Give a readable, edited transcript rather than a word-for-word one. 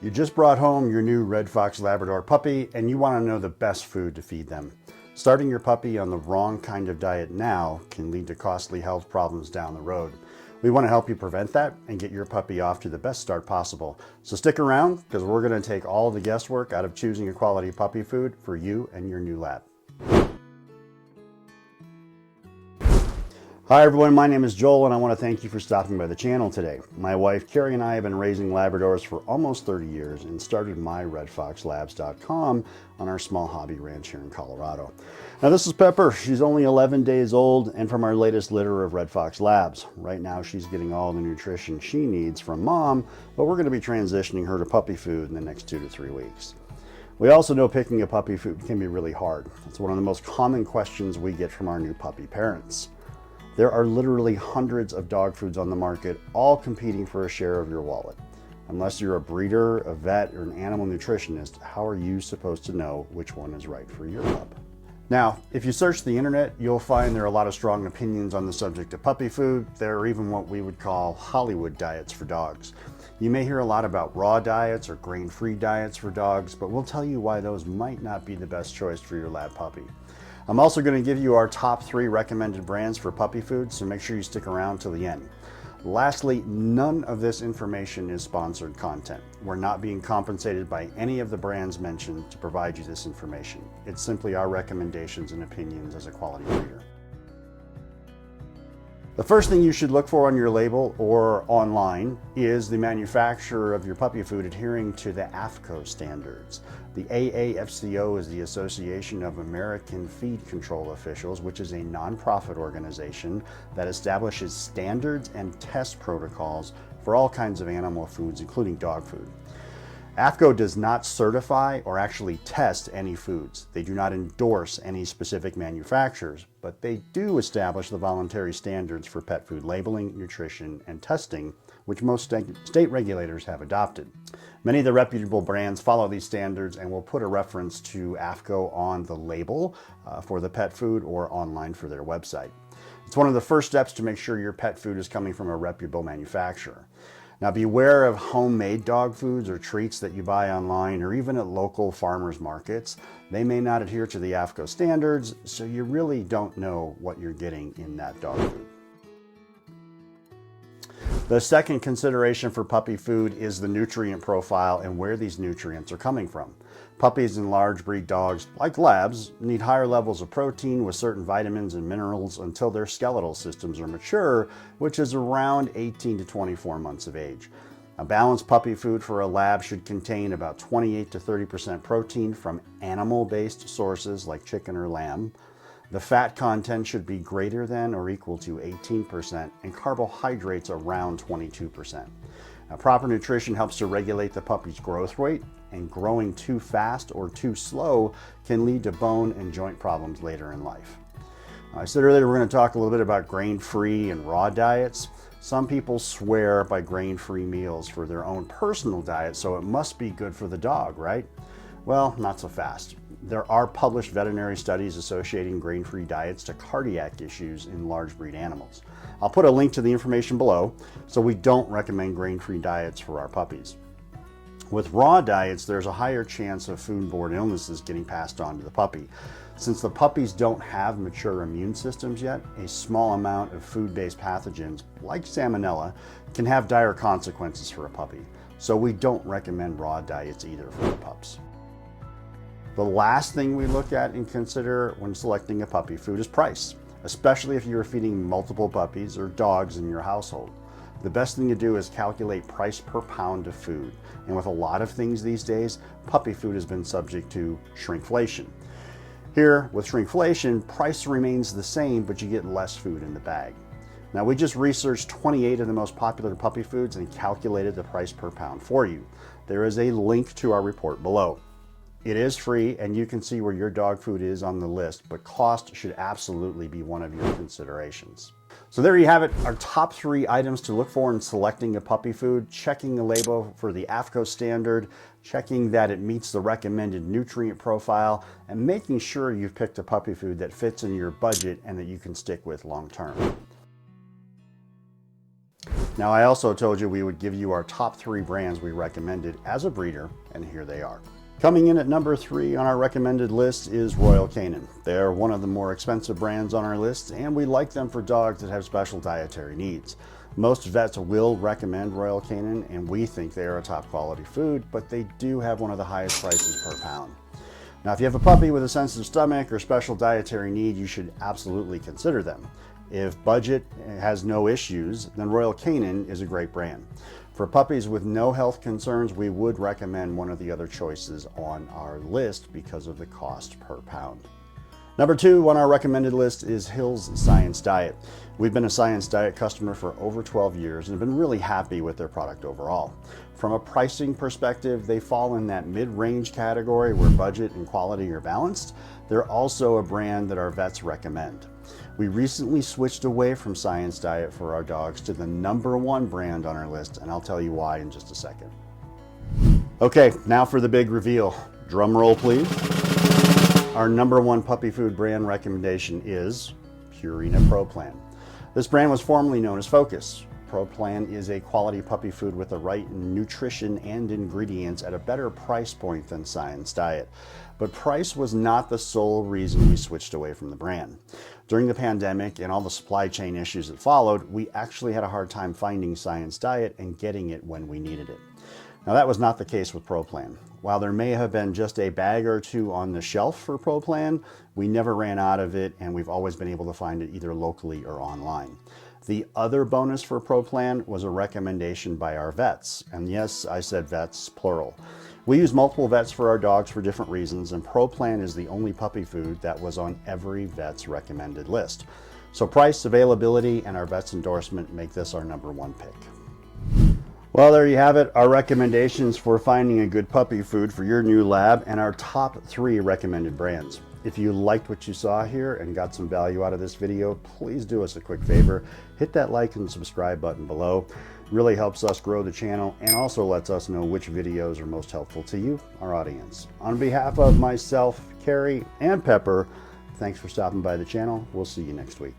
You just brought home your new Red Fox Labrador puppy and you want to know the best food to feed them. Starting your puppy on the wrong kind of diet now can lead to costly health problems down the road. We want to help you prevent that and get your puppy off to the best start possible. So stick around because we're going to take all the guesswork out of choosing a quality puppy food for you and your new lab. Hi everyone, my name is Joel and I want to thank you for stopping by the channel today. My wife Carrie and I have been raising Labradors for almost 30 years and started myredfoxlabs.com on our small hobby ranch here in Colorado. Now this is Pepper. She's only 11 days old and from our latest litter of Red Fox Labs. Right now she's getting all the nutrition she needs from mom, but we're going to be transitioning her to puppy food in the next 2 to 3 weeks. We also know picking a puppy food can be really hard. It's one of the most common questions we get from our new puppy parents. There are literally hundreds of dog foods on the market, all competing for a share of your wallet. Unless you're a breeder, a vet, or an animal nutritionist, how are you supposed to know which one is right for your pup? Now, if you search the internet, you'll find there are a lot of strong opinions on the subject of puppy food. There are even what we would call Hollywood diets for dogs. You may hear a lot about raw diets or grain-free diets for dogs, but we'll tell you why those might not be the best choice for your lab puppy. I'm also going to give you our top 3 recommended brands for puppy food, so make sure you stick around till the end. Lastly, none of this information is sponsored content. We're not being compensated by any of the brands mentioned to provide you this information. It's simply our recommendations and opinions as a quality breeder. The first thing you should look for on your label or online is the manufacturer of your puppy food adhering to the AFCO Standards. The AAFCO is the Association of American Feed Control Officials, which is a nonprofit organization that establishes standards and test protocols for all kinds of animal foods, including dog food. AFCO does not certify or actually test any foods. They do not endorse any specific manufacturers, but they do establish the voluntary standards for pet food labeling, nutrition, and testing, which most state regulators have adopted. Many of the reputable brands follow these standards and will put a reference to AFCO on the label for the pet food or online for their website. It's one of the first steps to make sure your pet food is coming from a reputable manufacturer. Now beware of homemade dog foods or treats that you buy online or even at local farmers markets. They may not adhere to the AFCO standards, so you really don't know what you're getting in that dog food. The second consideration for puppy food is the nutrient profile and where these nutrients are coming from. Puppies and large breed dogs, like labs, need higher levels of protein with certain vitamins and minerals until their skeletal systems are mature, which is around 18 to 24 months of age. A balanced puppy food for a lab should contain about 28 to 30% protein from animal-based sources like chicken or lamb. The fat content should be greater than or equal to 18% and carbohydrates around 22%. Now, proper nutrition helps to regulate the puppy's growth rate, and growing too fast or too slow can lead to bone and joint problems later in life. I said earlier we're going to talk a little bit about grain-free and raw diets. Some people swear by grain-free meals for their own personal diet, so it must be good for the dog, right? Well, not so fast. There are published veterinary studies associating grain-free diets to cardiac issues in large breed animals. I'll put a link to the information below, so we don't recommend grain-free diets for our puppies. With raw diets, there's a higher chance of foodborne illnesses getting passed on to the puppy. Since the puppies don't have mature immune systems yet, a small amount of food-based pathogens, like salmonella, can have dire consequences for a puppy. So we don't recommend raw diets either for the pups. The last thing we look at and consider when selecting a puppy food is price, especially if you're feeding multiple puppies or dogs in your household. The best thing to do is calculate price per pound of food. And with a lot of things these days, puppy food has been subject to shrinkflation. Here, with shrinkflation, price remains the same, but you get less food in the bag. Now, we just researched 28 of the most popular puppy foods and calculated the price per pound for you. There is a link to our report below. It is free and you can see where your dog food is on the list, but cost should absolutely be one of your considerations. So there you have it, our top 3 items to look for in selecting a puppy food: checking the label for the AFCO standard, checking that it meets the recommended nutrient profile, and making sure you've picked a puppy food that fits in your budget and that you can stick with long term. Now, I also told you we would give you our top 3 brands we recommended as a breeder, and here they are. Coming in at number 3 on our recommended list is Royal Canin. They're one of the more expensive brands on our list, and we like them for dogs that have special dietary needs. Most vets will recommend Royal Canin, and we think they are a top quality food, but they do have one of the highest prices per pound. Now, if you have a puppy with a sensitive stomach or special dietary need, you should absolutely consider them. If budget has no issues, then Royal Canin is a great brand. For puppies with no health concerns, we would recommend one of the other choices on our list because of the cost per pound. Number 2 on our recommended list is Hill's Science Diet. We've been a Science Diet customer for over 12 years and have been really happy with their product overall. From a pricing perspective, they fall in that mid-range category where budget and quality are balanced. They're also a brand that our vets recommend. We recently switched away from Science Diet for our dogs to the number 1 brand on our list, and I'll tell you why in just a second. Okay, now for the big reveal. Drum roll, please. Our number 1 puppy food brand recommendation is Purina Pro Plan. This brand was formerly known as Focus. Pro Plan is a quality puppy food with the right nutrition and ingredients at a better price point than Science Diet. But price was not the sole reason we switched away from the brand. During the pandemic and all the supply chain issues that followed, we actually had a hard time finding Science Diet and getting it when we needed it. Now, that was not the case with Pro Plan. While there may have been just a bag or 2 on the shelf for Pro Plan, we never ran out of it, and we've always been able to find it either locally or online. The other bonus for Pro Plan was a recommendation by our vets. And yes, I said vets, plural. We use multiple vets for our dogs for different reasons, and Pro Plan is the only puppy food that was on every vet's recommended list. So price, availability, and our vet's endorsement make this our number 1 pick. Well, there you have it, our recommendations for finding a good puppy food for your new lab and our top 3 recommended brands. If you liked what you saw here and got some value out of this video, please do us a quick favor. Hit that like and subscribe button below. It really helps us grow the channel and also lets us know which videos are most helpful to you, our audience. On behalf of myself, Carrie, and Pepper, thanks for stopping by the channel. We'll see you next week.